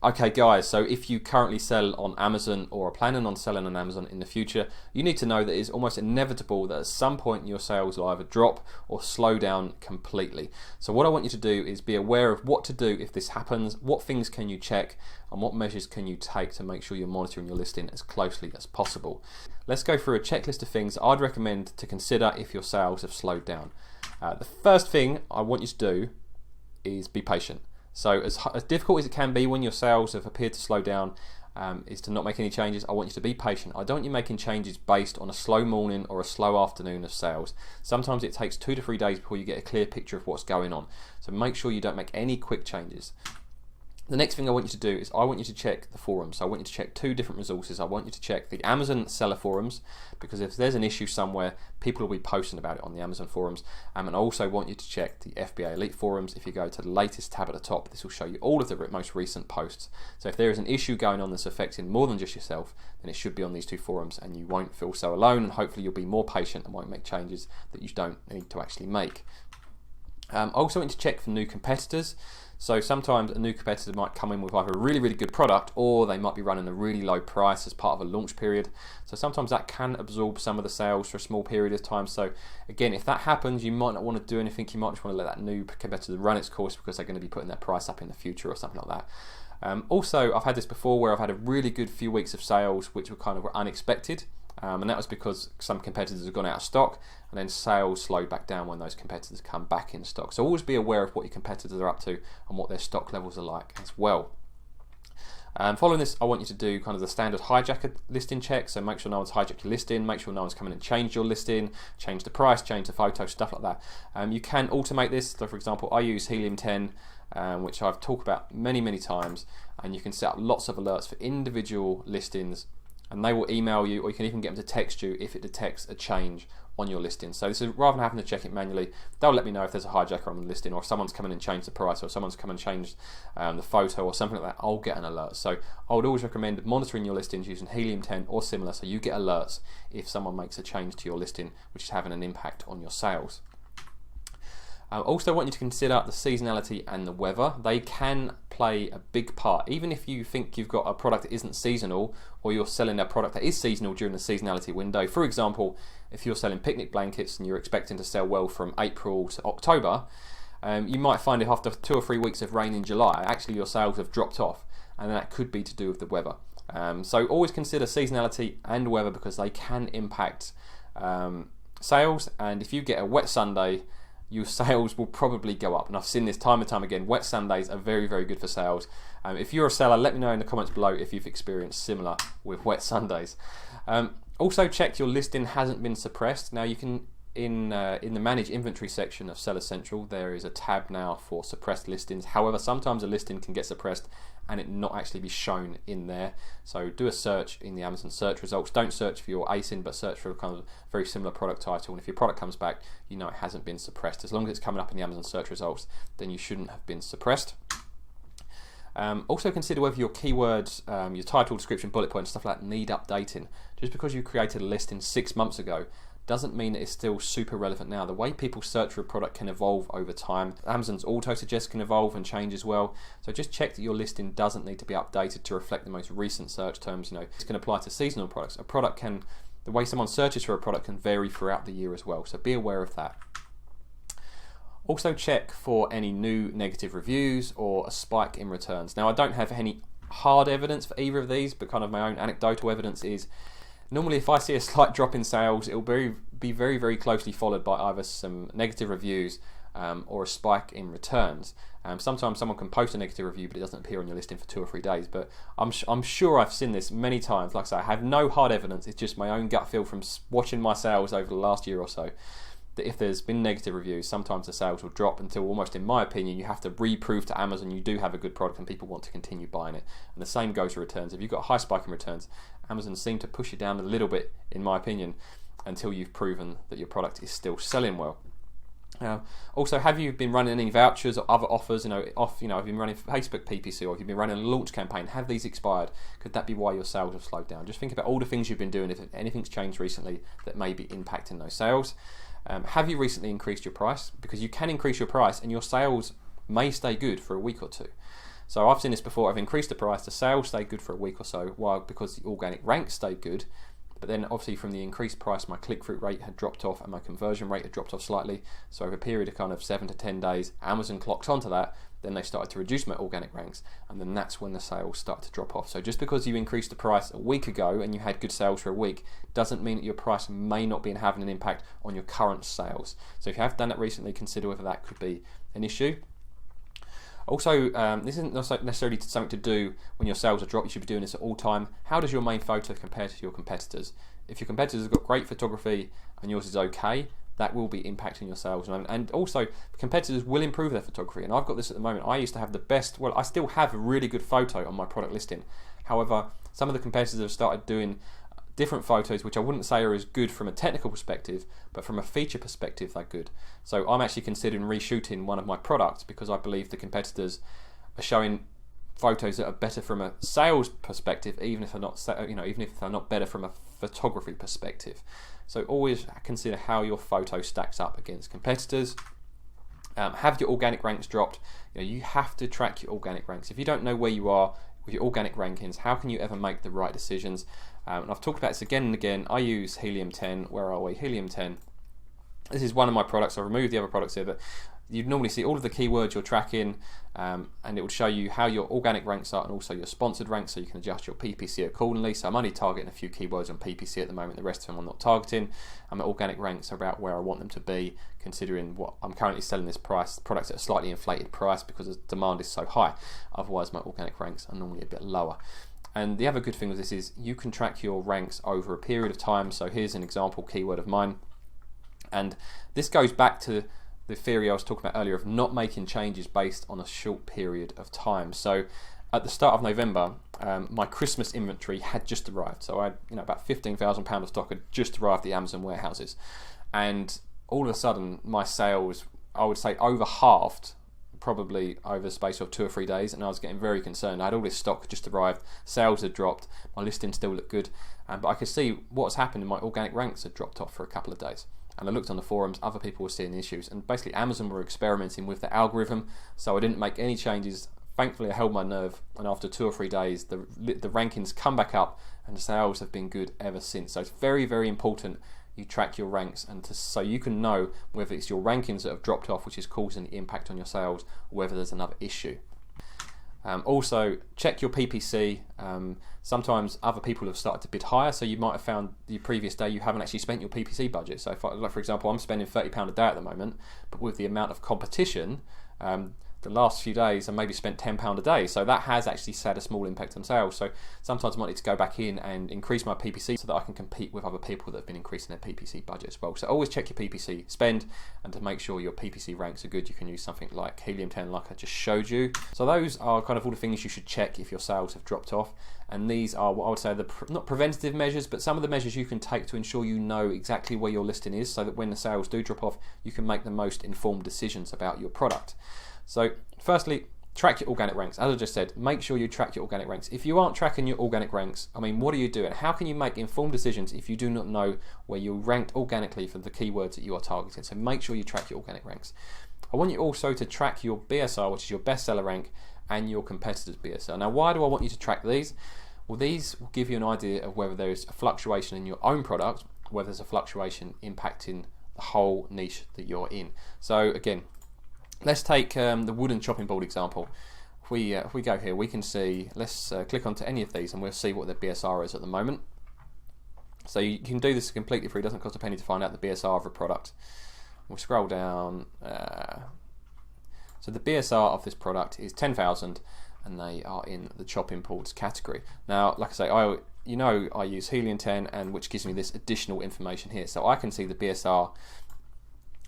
Okay guys, so if you currently sell on Amazon or are planning on selling on Amazon in the future, you need to know that it's almost inevitable that at some point your sales will either drop or slow down completely. So what I want you to do is be aware of what to do if this happens, what things can you check, and what measures can you take to make sure you're monitoring your listing as closely as possible. Let's go through a checklist of things I'd recommend to consider if your sales have slowed down. The first thing I want you to do is be patient. So as difficult as it can be when your sales have appeared to slow down, is to not make any changes. I want you to be patient. I don't want you making changes based on a slow morning or a slow afternoon of sales. Sometimes it takes 2 to 3 days before you get a clear picture of what's going on. So make sure you don't make any quick changes. The next thing I want you to do is I want you to check the forums. So I want you to check 2 different resources. I want you to check the Amazon seller forums, because if there's an issue somewhere, people will be posting about it on the Amazon forums. And I also want you to check the FBA Elite forums. If you go to the latest tab at the top, this will show you all of the most recent posts. So if there is an issue going on that's affecting more than just yourself, then it should be on these 2 forums, and you won't feel so alone, and hopefully you'll be more patient and won't make changes that you don't need to actually make. I also want you to check for new competitors. So sometimes a new competitor might come in with either a really, really good product, or they might be running a really low price as part of a launch period. So sometimes that can absorb some of the sales for a small period of time. So again, if that happens, you might not want to do anything. You might just want to let that new competitor run its course, because they're going to be putting their price up in the future or something like that. Also, I've had this before where I've had a really good few weeks of sales which were kind of unexpected. And that was because some competitors have gone out of stock, and then sales slowed back down when those competitors come back in stock. So always be aware of what your competitors are up to and what their stock levels are like as well. Following this, I want you to do kind of the standard hijacker listing check. So make sure no one's hijacked your listing, make sure no one's come in and changed your listing, change the price, change the photo, stuff like that. You can automate this. So for example, I use Helium 10, which I've talked about many times, and you can set up lots of alerts for individual listings, and they will email you, or you can even get them to text you if it detects a change on your listing. So this is, rather than having to check it manually, they'll let me know if there's a hijacker on the listing, or if someone's come in and changed the price, or someone's come and changed the photo or something like that. I'll get an alert. So I would always recommend monitoring your listings using Helium 10 or similar, so you get alerts if someone makes a change to your listing which is having an impact on your sales. I also want you to consider the seasonality and the weather. They can play a big part. Even if you think you've got a product that isn't seasonal, or you're selling a product that is seasonal during the seasonality window. For example, if you're selling picnic blankets and you're expecting to sell well from April to October, you might find if after 2 or 3 weeks of rain in July, actually your sales have dropped off, and that could be to do with the weather. So always consider seasonality and weather, because they can impact sales, and if you get a wet Sunday, your sales will probably go up. And I've seen this time and time again. Wet Sundays are very good for sales. If you're a seller, let me know in the comments below if you've experienced similar with wet Sundays. Also check your listing hasn't been suppressed. Now you can, in the manage inventory section of Seller Central, there is a tab now for suppressed listings. However, sometimes a listing can get suppressed and it not actually be shown in there. So do a search in the Amazon search results. Don't search for your ASIN, but search for a kind of very similar product title. And if your product comes back, you know it hasn't been suppressed. As long as it's coming up in the Amazon search results, then you shouldn't have been suppressed. Also consider whether your keywords, your title, description, bullet points, stuff like that need updating. Just because you created a listing 6 months ago doesn't mean that it's still super relevant now. The way people search for a product can evolve over time. Amazon's auto-suggest can evolve and change as well. So just check that your listing doesn't need to be updated to reflect the most recent search terms. You know, this can apply to seasonal products. The way someone searches for a product can vary throughout the year as well. So be aware of that. Also check for any new negative reviews or a spike in returns. Now I don't have any hard evidence for either of these, but kind of my own anecdotal evidence is normally if I see a slight drop in sales, it will be very closely followed by either some negative reviews or a spike in returns. Sometimes someone can post a negative review but it doesn't appear on your listing for 2 or 3 days, but I'm sure I've seen this many times. Like I say, I have no hard evidence, it's just my own gut feel from watching my sales over the last year or so, that if there's been negative reviews, sometimes the sales will drop until almost, in my opinion, you have to reprove to Amazon you do have a good product and people want to continue buying it. And the same goes for returns. If you've got a high spike in returns, Amazon seem to push it down a little bit, in my opinion, until you've proven that your product is still selling well. Also, have you been running any vouchers or other offers? Have you been running Facebook Ppc, or have you been running a launch campaign? Have these expired? Could that be why your sales have slowed down? Just think about all the things you've been doing, if anything's changed recently that may be impacting those sales. Have you recently increased your price? Because you can increase your price and your sales may stay good for a week or two. So I've seen this before. I've increased the price, the sales stayed good for a week or so, because the organic rank stayed good. But then obviously from the increased price, my click-through rate had dropped off and my conversion rate had dropped off slightly. So over a period of kind of 7 to 10 days, Amazon clocked onto that. Then they started to reduce my organic ranks, and then that's when the sales start to drop off. So just because you increased the price a week ago and you had good sales for a week doesn't mean that your price may not be having an impact on your current sales. So if you have done that recently, consider whether that could be an issue. Also, this isn't necessarily something to do when your sales are dropped. You should be doing this at all time. How does your main photo compare to your competitors? If your competitors have got great photography and yours is okay, that will be impacting your sales. And also, competitors will improve their photography. And I've got this at the moment. I used to have the best, well, I still have a really good photo on my product listing. However, some of the competitors have started doing different photos, which I wouldn't say are as good from a technical perspective, but from a feature perspective, they're good. So I'm actually considering reshooting one of my products because I believe the competitors are showing photos that are better from a sales perspective, even if they're not, even if they're not better from a photography perspective. So always consider how your photo stacks up against competitors. Have your organic ranks dropped? You have to track your organic ranks. If you don't know where you are with your organic rankings, how can you ever make the right decisions? And I've talked about this again and again. I use Helium 10. Where are we? Helium 10. This is one of my products. I've removed the other products here, but you'd normally see all of the keywords you're tracking, and it would show you how your organic ranks are and also your sponsored ranks, so you can adjust your PPC accordingly. So I'm only targeting a few keywords on PPC at the moment. The rest of them I'm not targeting. And my organic ranks are about where I want them to be, considering what I'm currently selling this products at a slightly inflated price because the demand is so high. Otherwise, my organic ranks are normally a bit lower. And the other good thing with this is you can track your ranks over a period of time. So here's an example keyword of mine. And this goes back to the theory I was talking about earlier of not making changes based on a short period of time. So at the start of November, my Christmas inventory had just arrived. So I had about £15,000 of stock had just arrived at the Amazon warehouses. And all of a sudden, my sales, I would say, over halved, probably over the space of 2 or 3 days, and I was getting very concerned. I had all this stock just arrived, sales had dropped, my listing still looked good, but I could see what's happened in my organic ranks had dropped off for a couple of days. And I looked on the forums, other people were seeing issues, and basically Amazon were experimenting with the algorithm, so I didn't make any changes. Thankfully I held my nerve, and after 2 or 3 days the rankings come back up and the sales have been good ever since. So it's very, very important you track your ranks, and so you can know whether it's your rankings that have dropped off which is causing the impact on your sales, or whether there's another issue. Also, check your PPC. Sometimes other people have started to bid higher, so you might have found the previous day you haven't actually spent your PPC budget. So, like for example, I'm spending £30 a day at the moment, but with the amount of competition, the last few days I maybe spent £10 a day, so that has actually had a small impact on sales. So sometimes I might need to go back in and increase my PPC so that I can compete with other people that have been increasing their PPC budget as well. So always check your PPC spend, and to make sure your PPC ranks are good, you can use something like Helium 10 like I just showed you. So those are kind of all the things you should check if your sales have dropped off, and these are what I would say not preventative measures, but some of the measures you can take to ensure you know exactly where your listing is, so that when the sales do drop off you can make the most informed decisions about your product. So firstly, track your organic ranks. As I just said, make sure you track your organic ranks. If you aren't tracking your organic ranks, I mean, what are you doing? How can you make informed decisions if you do not know where you're ranked organically for the keywords that you are targeting? So make sure you track your organic ranks. I want you also to track your BSR, which is your bestseller rank, and your competitors' BSR. Now, why do I want you to track these? Well, these will give you an idea of whether there's a fluctuation in your own product, whether there's a fluctuation impacting the whole niche that you're in. So again, let's take the wooden chopping board example. If we go here, we can see, let's click onto any of these and we'll see what the BSR is at the moment. So you can do this completely free, it doesn't cost a penny to find out the BSR of a product. We'll scroll down. So the BSR of this product is 10,000 and they are in the chopping boards category. Now, like I say, I use Helium 10, and which gives me this additional information here. So I can see the BSR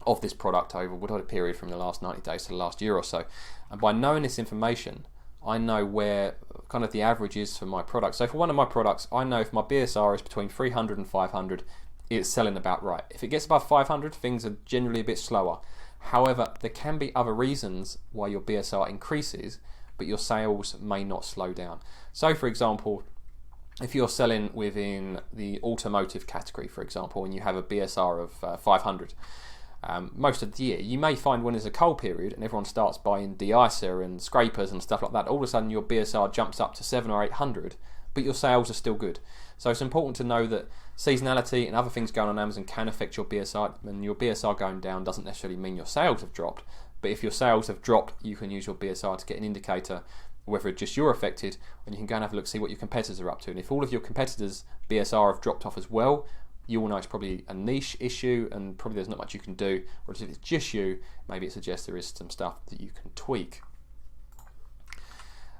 of this product over whatever period from the last 90 days to the last year or so. And by knowing this information, I know where kind of the average is for my product. So for one of my products, I know if my BSR is between 300 and 500, it's selling about right. If it gets above 500, things are generally a bit slower. However, there can be other reasons why your BSR increases, but your sales may not slow down. So for example, if you're selling within the automotive category, for example, and you have a BSR of 500, most of the year. You may find when there's a cold period and everyone starts buying de-icer and scrapers and stuff like that, all of a sudden your BSR jumps up to 700 or 800, but your sales are still good. So it's important to know that seasonality and other things going on Amazon can affect your BSR, and your BSR going down doesn't necessarily mean your sales have dropped. But if your sales have dropped, you can use your BSR to get an indicator whether just you're affected, and you can go and have a look, see what your competitors are up to. And if all of your competitors' BSR have dropped off as well, you will know it's probably a niche issue and probably there's not much you can do. Whereas if it's just you, maybe it suggests there is some stuff that you can tweak.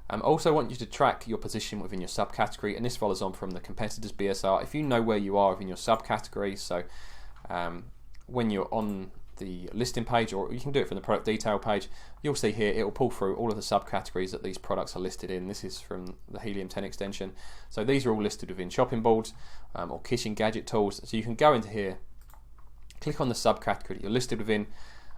Also want you to track your position within your subcategory, and this follows on from the competitors' BSR. If you know where you are within your subcategory, so when you're on the listing page, or you can do it from the product detail page, you'll see here it will pull through all of the subcategories that these products are listed in. This is from the Helium 10 extension. So these are all listed within shopping boards or kitchen gadget tools. So you can go into here, click on the subcategory that you're listed within,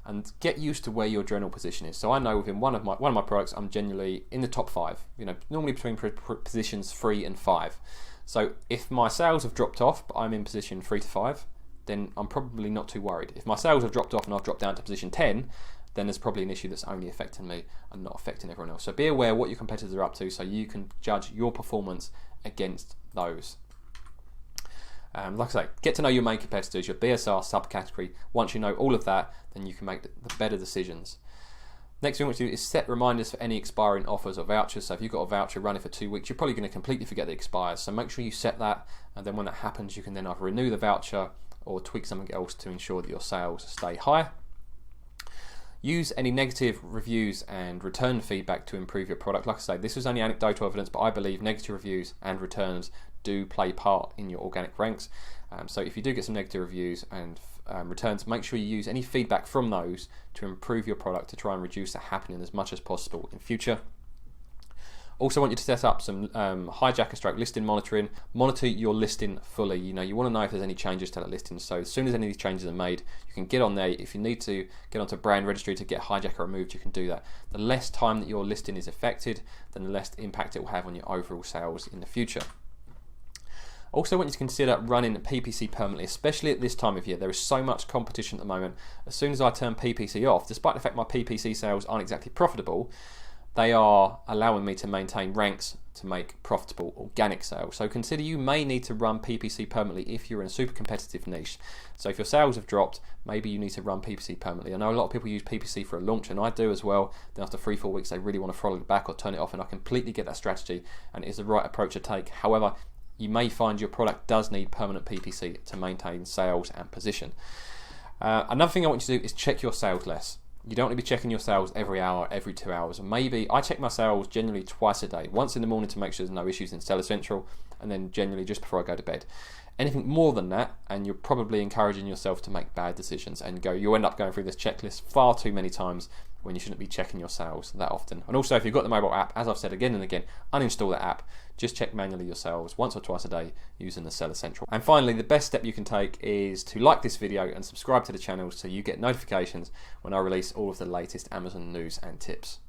and get used to where your general position is. So I know within one of my products, I'm generally in the top 5. You know, normally between positions 3 and 5. So if my sales have dropped off, but I'm in position 3 to 5, then I'm probably not too worried. If my sales have dropped off and I've dropped down to position 10, then there's probably an issue that's only affecting me and not affecting everyone else. So be aware what your competitors are up to so you can judge your performance against those. Like I say, get to know your main competitors, your BSR subcategory. Once you know all of that, then you can make the better decisions. Next thing we want to do is set reminders for any expiring offers or vouchers. So if you've got a voucher running for 2 weeks, you're probably going to completely forget that it expires. So make sure you set that, and then when that happens, you can then either renew the voucher or tweak something else to ensure that your sales stay high. Use any negative reviews and return feedback to improve your product. Like I say, this is only anecdotal evidence, but I believe negative reviews and returns do play part in your organic ranks. So if you do get some negative reviews and returns, make sure you use any feedback from those to improve your product to try and reduce that happening as much as possible in future. Also want you to set up some hijacker stroke listing monitoring. Monitor your listing fully. You know, you want to know if there's any changes to that listing. So as soon as any of these changes are made, you can get on there. If you need to get onto brand registry to get hijacker removed, you can do that. The less time that your listing is affected, then the less impact it will have on your overall sales in the future. Also want you to consider running Ppc permanently, especially at this time of year. There is so much competition at the moment. As soon as I turn Ppc off, despite the fact my Ppc sales aren't exactly profitable, they are allowing me to maintain ranks to make profitable organic sales. So consider you may need to run Ppc permanently if you're in a super competitive niche. So if your sales have dropped, maybe you need to run Ppc permanently. I know a lot of people use Ppc for a launch, and I do as well. Then after 3-4 weeks, they really want to throttle it back or turn it off, and I completely get that strategy, and it is the right approach to take. However, you may find your product does need permanent Ppc to maintain sales and position. Another thing I want you to do is check your sales less. You don't want to be checking your sales every hour, every 2 hours. Maybe I check my sales generally twice a day. Once in the morning to make sure there's no issues in Seller Central, and then generally just before I go to bed. Anything more than that, and you're probably encouraging yourself to make bad decisions and you'll end up going through this checklist far too many times when you shouldn't be checking your sales that often. And also, if you've got the mobile app, as I've said again and again, uninstall that app. Just check manually your sales once or twice a day using the Seller Central. And finally, the best step you can take is to like this video and subscribe to the channel so you get notifications when I release all of the latest Amazon news and tips.